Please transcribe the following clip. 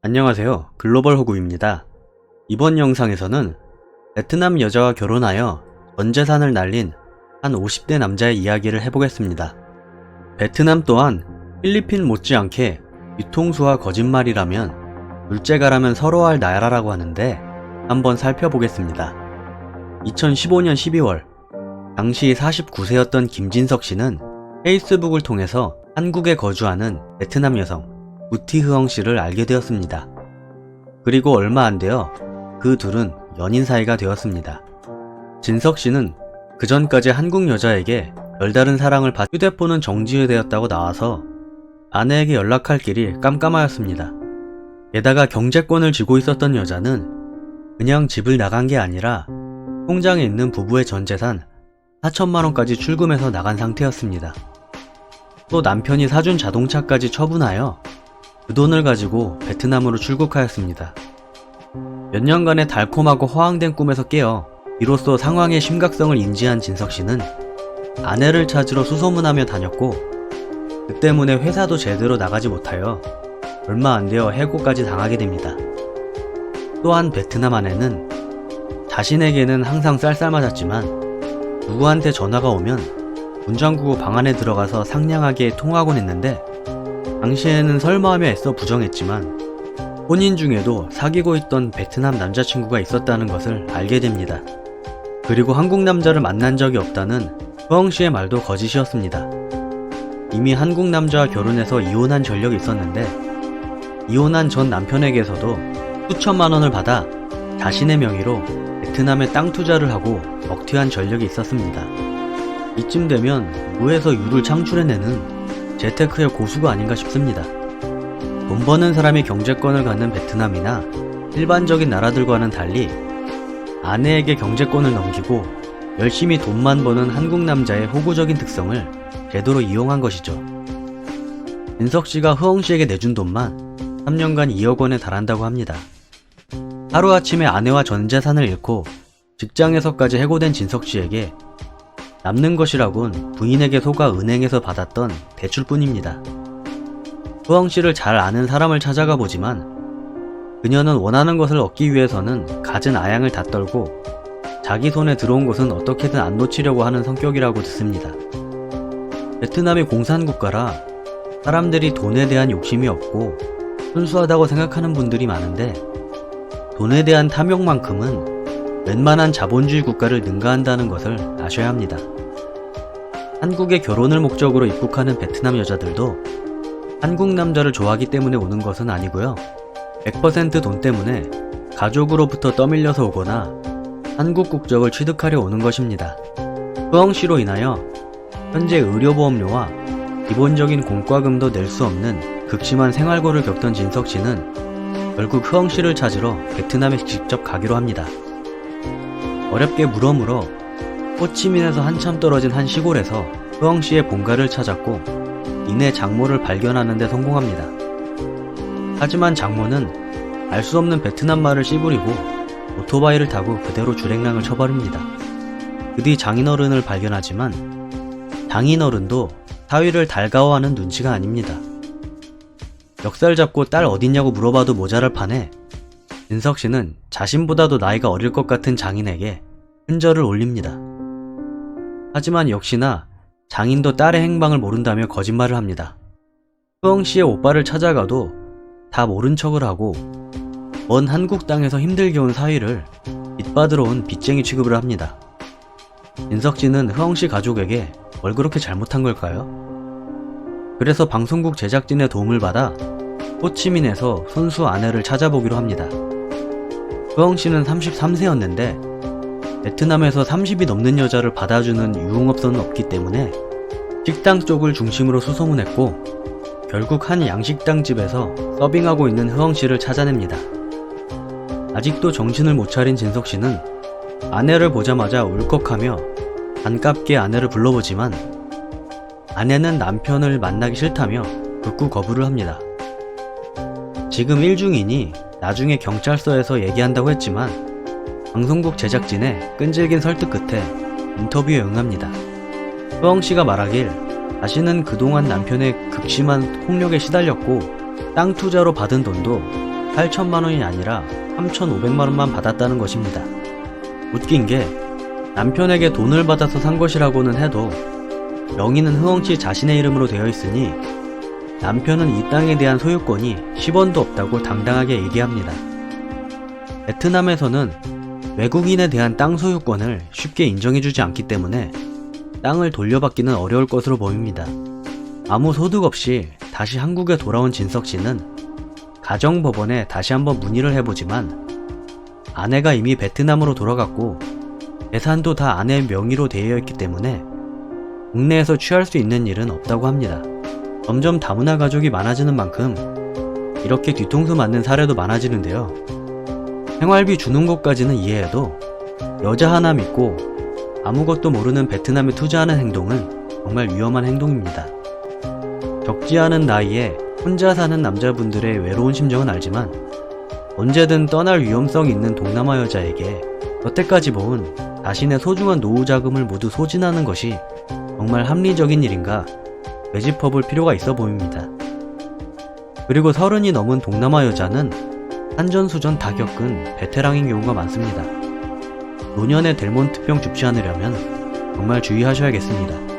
안녕하세요. 글로벌 호구입니다. 이번 영상에서는 베트남 여자와 결혼하여 전 재산을 날린 한 50대 남자의 이야기를 해보겠습니다. 베트남 또한 필리핀 못지않게 뒤통수와 거짓말이라면 둘째가라면 서러워할 나라라고 하는데 한번 살펴보겠습니다. 2015년 12월 당시 49세였던 김진석 씨는 페이스북을 통해서 한국에 거주하는 베트남 여성 부티 흐엉 씨를 알게 되었습니다. 그리고 얼마 안 되어 그 둘은 연인 사이가 되었습니다. 진석 씨는 그 전까지 한국 여자에게 별다른 사랑을 받 휴대폰은 정지되었다고 나와서 아내에게 연락할 길이 깜깜하였습니다. 게다가 경제권을 쥐고 있었던 여자는 그냥 집을 나간 게 아니라 통장에 있는 부부의 전 재산 4천만 원까지 출금해서 나간 상태였습니다. 또 남편이 사준 자동차까지 처분하여 그 돈을 가지고 베트남으로 출국하였습니다. 몇 년간의 달콤하고 허황된 꿈에서 깨어 비로소 상황의 심각성을 인지한 진석 씨는 아내를 찾으러 수소문하며 다녔고 그 때문에 회사도 제대로 나가지 못하여 얼마 안 되어 해고까지 당하게 됩니다. 또한 베트남 아내는 자신에게는 항상 쌀쌀맞았지만 누구한테 전화가 오면 문 잠그고 방 안에 들어가서 상냥하게 통화하곤 했는데 당시에는 설마하며 애써 부정했지만 혼인 중에도 사귀고 있던 베트남 남자친구가 있었다는 것을 알게 됩니다. 그리고 한국 남자를 만난 적이 없다는 흐엉 씨의 말도 거짓이었습니다. 이미 한국 남자와 결혼해서 이혼한 전력이 있었는데 이혼한 전 남편에게서도 수천만 원을 받아 자신의 명의로 베트남에 땅 투자를 하고 먹튀한 전력이 있었습니다. 이쯤 되면 무에서 유를 창출해내는 재테크의 고수가 아닌가 싶습니다. 돈 버는 사람이 경제권을 갖는 베트남이나 일반적인 나라들과는 달리 아내에게 경제권을 넘기고 열심히 돈만 버는 한국 남자의 호구적인 특성을 제대로 이용한 것이죠. 진석 씨가 흐엉 씨에게 내준 돈만 3년간 2억 원에 달한다고 합니다. 하루아침에 아내와 전 재산을 잃고 직장에서까지 해고된 진석 씨에게 남는 것이라곤 부인에게 속아 은행에서 받았던 대출뿐입니다. 흐엉 씨를 잘 아는 사람을 찾아가 보지만 그녀는 원하는 것을 얻기 위해서는 갖은 아양을 다 떨고 자기 손에 들어온 것은 어떻게든 안 놓치려고 하는 성격이라고 듣습니다. 베트남이 공산국가라 사람들이 돈에 대한 욕심이 없고 순수하다고 생각하는 분들이 많은데 돈에 대한 탐욕만큼은 웬만한 자본주의 국가를 능가한다는 것을 아셔야 합니다. 한국에 결혼을 목적으로 입국하는 베트남 여자들도 한국 남자를 좋아하기 때문에 오는 것은 아니고요. 100% 돈 때문에 가족으로부터 떠밀려서 오거나 한국 국적을 취득하려 오는 것입니다. 흐엉 씨로 인하여 현재 의료보험료와 기본적인 공과금도 낼 수 없는 극심한 생활고를 겪던 진석 씨는 결국 흐엉 씨를 찾으러 베트남에 직접 가기로 합니다. 어렵게 물어물어 호치민에서 한참 떨어진 한 시골에서 흐엉 씨의 본가를 찾았고 이내 장모를 발견하는 데 성공합니다. 하지만 장모는 알 수 없는 베트남 말을 씨부리고 오토바이를 타고 그대로 주랭랑을 쳐버립니다. 그 뒤 장인어른을 발견하지만 장인어른도 사위를 달가워하는 눈치가 아닙니다. 멱살 잡고 딸 어딨냐고 물어봐도 모자랄 판에 진석 씨는 자신보다도 나이가 어릴 것 같은 장인에게 흔절을 올립니다. 하지만 역시나 장인도 딸의 행방을 모른다며 거짓말을 합니다. 흐엉 씨의 오빠를 찾아가도 다 모른 척을 하고 먼 한국 땅에서 힘들게 온 사위를 빚받으러 온 빚쟁이 취급을 합니다. 진석 씨는 흐엉 씨 가족에게 뭘 그렇게 잘못한 걸까요? 그래서 방송국 제작진의 도움을 받아 호치민에서 손수 아내를 찾아보기로 합니다. 흐엉 씨는 33세였는데 베트남에서 30이 넘는 여자를 받아주는 유흥업소는 없기 때문에 식당 쪽을 중심으로 수소문했고 결국 한 양식당 집에서 서빙하고 있는 흐엉 씨를 찾아냅니다. 아직도 정신을 못 차린 진석 씨는 아내를 보자마자 울컥하며 반갑게 아내를 불러보지만 아내는 남편을 만나기 싫다며 극구 거부를 합니다. 지금 일중이니 나중에 경찰서에서 얘기한다고 했지만 방송국 제작진의 끈질긴 설득 끝에 인터뷰에 응합니다. 흐엉 씨가 말하길 자신은 그동안 남편의 극심한 폭력에 시달렸고 땅 투자로 받은 돈도 8천만 원이 아니라 3,500만 원만 받았다는 것입니다. 웃긴 게 남편에게 돈을 받아서 산 것이라고는 해도 명의는 흐엉씨 자신의 이름으로 되어 있으니 남편은 이 땅에 대한 소유권이 10원도 없다고 당당하게 얘기합니다. 베트남에서는 외국인에 대한 땅 소유권을 쉽게 인정해주지 않기 때문에 땅을 돌려받기는 어려울 것으로 보입니다. 아무 소득 없이 다시 한국에 돌아온 진석씨는 가정법원에 다시 한번 문의를 해보지만 아내가 이미 베트남으로 돌아갔고 재산도 다 아내의 명의로 되어 있기 때문에 국내에서 취할 수 있는 일은 없다고 합니다. 점점 다문화 가족이 많아지는 만큼 이렇게 뒤통수 맞는 사례도 많아지는데요. 생활비 주는 것까지는 이해해도 여자 하나 믿고 아무것도 모르는 베트남에 투자하는 행동은 정말 위험한 행동입니다. 적지 않은 나이에 혼자 사는 남자분들의 외로운 심정은 알지만 언제든 떠날 위험성이 있는 동남아 여자에게 여태까지 모은 자신의 소중한 노후 자금을 모두 소진하는 것이 정말 합리적인 일인가 되짚어볼 필요가 있어 보입니다. 그리고 30이 넘은 동남아 여자는 산전수전 다 겪은 베테랑인 경우가 많습니다. 노년의 델몬트병 줍지 않으려면 정말 주의하셔야겠습니다.